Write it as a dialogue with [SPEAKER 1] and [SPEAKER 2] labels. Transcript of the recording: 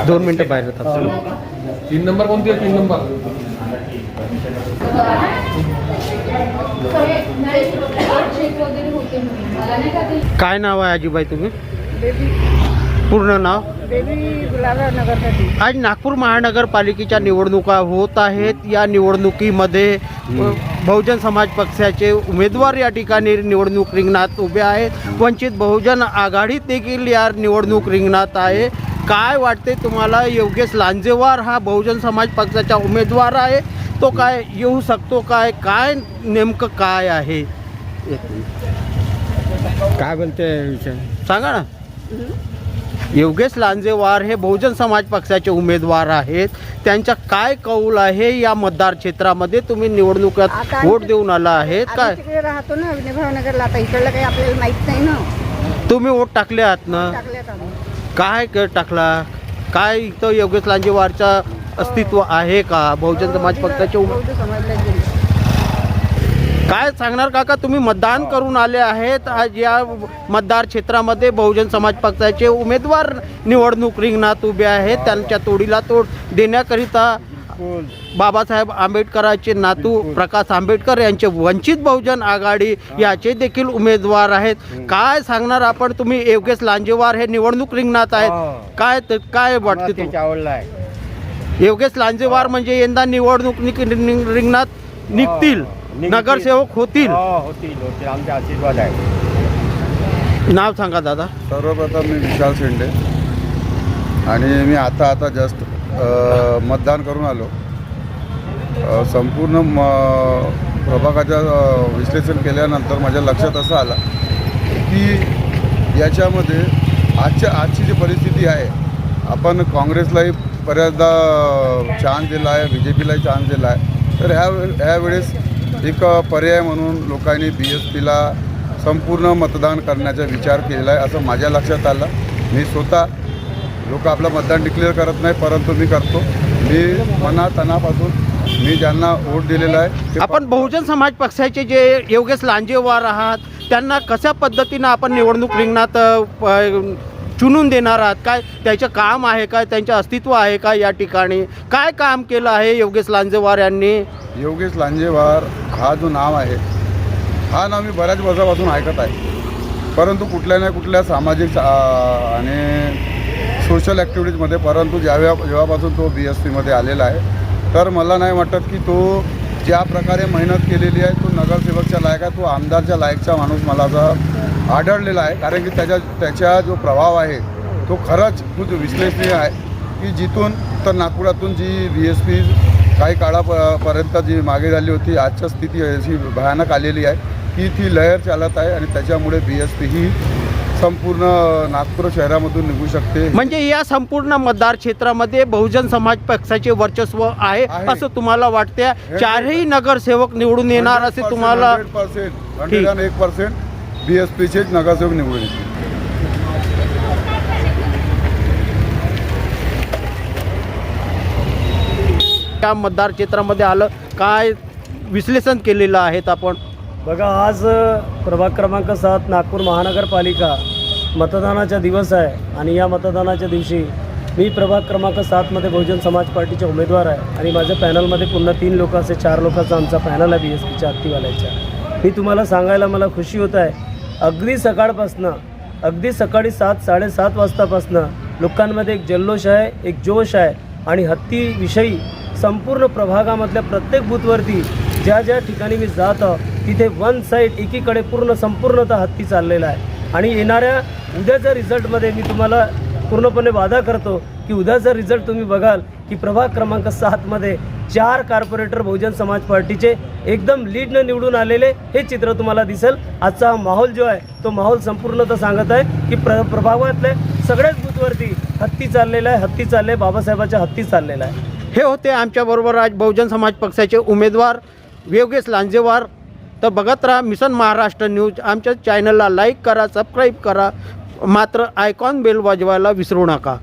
[SPEAKER 1] दोन मिनिटं बाहेर येतात.
[SPEAKER 2] 3 नंबर कोणती आहे? 3 नंबर
[SPEAKER 1] काय नाव आहे आजीबाई तुम्ही? पूर्ण नाव? आज नागपूर महानगरपालिकेच्या निवडणुका होत आहेत. या निवडणुकीमध्ये बहुजन समाज पक्षाचे उमेदवार या ठिकाणी निवडणूक रिंगणात उभे आहेत. वंचित बहुजन आघाडीत देखील या निवडणूक रिंगणात आहे. काय वाटते तुम्हाला? योगेश लांजेवार हा बहुजन समाज पक्षाचा उमेदवार आहे. तो काय येऊ शकतो? काय नेमकं काय आहे? काय बोलते सांगा ना. योगेश लांजेवार हे बहुजन समाज पक्षाचे उमेदवार आहेत. त्यांचा काय कौल आहे या मतदार क्षेत्रामध्ये? तुम्ही निवडणुकीत वोट देऊन आला आहेत. काय
[SPEAKER 3] राहतो ना भावनगरला, आता इकडलं काही आपल्याला माहित नाही ना.
[SPEAKER 1] तुम्ही वोट टाकले आहात ना? काय टाकला? काय इथं योगेश लांजेवारचा अस्तित्व आहे का? बहुजन समाज पक्षाचे काय सांगणार काका? तुम्ही मतदान करून आले आहेत. आज या मतदार क्षेत्रामध्ये बहुजन समाज पक्षाचे उमेदवार निवडणूक रिंगणात उभे आहेत. त्यांच्या तोडीला तोड देण्याकरिता बाबासाहेब आंबेडकरांचे नातू प्रकाश आंबेडकर यांचे वंचित बहुजन आघाडी याचे देखील उमेदवार आहेत. काय सांगणार आपण? तुम्ही योगेश लांजेवार हे निवडणूक रिंगणात आहेत. काय वाटते तुम्हाला? योगेश लांजेवार म्हणजे यंदा निवडणूक रिंगणात निघतील, नगरसेवक होतील.
[SPEAKER 4] आमचे आशीर्वाद आहे.
[SPEAKER 1] नाव सांगा दादा.
[SPEAKER 5] सर्वप्रथम मी विशाल शेंडे आणि मी आता जस्ट मतदान करून आलो. संपूर्ण प्रभागाचं विश्लेषण केल्यानंतर माझ्या लक्षात असं आलं की याच्यामध्ये आजची जी परिस्थिती आहे, आपण काँग्रेसलाही बऱ्याचदा चान्स दिला आहे, BJPलाही चान्स दिला आहे. तर ह्यावेळेस एक पर्याय म्हणून लोकांनी BSPला संपूर्ण मतदान करण्याचा विचार केला आहे असं माझ्या लक्षात आलं. मी स्वतः लोक आपलं मतदान डिक्लेअर करत नाही, परंतु मी करतो. मी मनातनापासून मी ज्यांना वोट दिलेला आहे.
[SPEAKER 1] आपण बहुजन समाज पक्षाचे जे योगेश लांजेवार आहात, त्यांना कशा पद्धतीनं आपण निवडणूक रिंगणात चुनून देणार आहात? काय त्याचं काम आहे का? त्यांचं अस्तित्व आहे का? या ठिकाणी काय काम केलं आहे योगेश लांजेवार यांनी?
[SPEAKER 5] योगेश लांजेवार हा जो नाव आहे, हा नाव मी बऱ्याच वर्षापासून ऐकत आहे, परंतु कुठल्या ना कुठल्या सामाजिक आणि सोशल ॲक्टिव्हिटीजमध्ये, परंतु जेव्हापासून तो BSPमध्ये आलेला आहे, तर मला नाही वाटत की तो ज्या प्रकारे मेहनत केलेली आहे तो नगरसेवकच्या लायक आहे, तो आमदारच्या लायकचा माणूस मला असा आढळलेला आहे. कारण की त्याच्या जो प्रभाव आहे तो खरंच खूप विश्लेषणीय आहे की जिथून तर नागपुरातून जी BSP काही काळापर्यंत जी मागे झाली होती, आजच्या स्थिती अशी भयानक आलेली आहे की ती लहर चालत आहे आणि त्याच्यामुळे BSP ही संपूर्ण नागपूर शहरामधून निघू शकते.
[SPEAKER 1] म्हणजे या संपूर्ण मतदार क्षेत्रामध्ये बहुजन समाज पक्षाचे वर्चस्व आहे असं तुम्हाला वाटते? चारही नगरसेवक निवडून येणार असे तुम्हाला?
[SPEAKER 5] 101% BSPचेच नगरसेवक निवडून येतील.
[SPEAKER 1] त्या मतदार क्षेत्रामध्ये आलं, काय विश्लेषण केलेलं आहेत आपण?
[SPEAKER 4] बघा, आज प्रभाग क्रमांक 7 नागपूर महानगरपालिका मतदानाचा दिवस आहे आणि या मतदानाच्या दिवशी मी प्रभाग क्रमांक 7मध्ये बहुजन समाज पार्टीचे उमेदवार आहे आणि माझ्या पॅनलमध्ये पुन्हा 3 लोक असे 4 लोकांचा आमचा पॅनल आहे BSPच्या हत्तीवाल्याच्या. मी तुम्हाला सांगायला मला खुशी होत आहे, अगदी सकाळपासनं, अगदी सकाळी 7-7:30 वाजतापासनं लोकांमध्ये एक जल्लोष आहे, एक जोश आहे आणि हत्तीविषयी संपूर्ण प्रभागामधल्या प्रत्येक बूथवरती ज्या ज्या ठिकाणी मी जात आहो तिथे वन साईड एकीकडे संपूर्णतः हत्ती चाललेला आहे. आणि येणाऱ्या उद्याच्या रिझल्टमध्ये मी तुम्हाला पूर्णपणे वादा करतो की उद्याचा रिझल्ट तुम्ही बघाल की प्रभाग क्रमांक 7मध्ये 4 कॉर्पोरेटर बहुजन समाज पार्टीचे एकदम लीडनं निवडून आलेले हे चित्र तुम्हाला दिसेल. आजचा हा माहोल जो आहे तो माहोल संपूर्णतः सांगत आहे की प्रभागातले सगळ्याच बूथवरती हत्ती चाललेला आहे, हत्ती चालले, बाबासाहेबाच्या हत्ती चाललेला आहे.
[SPEAKER 1] हे होते आमच्याबरोबर आज बहुजन समाज पक्षाचे उमेदवार योगेश लांजेवार. तर बघत राहा मिशन महाराष्ट्र न्यूज. आमच्या चॅनलला लाईक करा, सबस्क्राईब करा, मात्र आयकॉन बेल वाजवायला विसरू नका.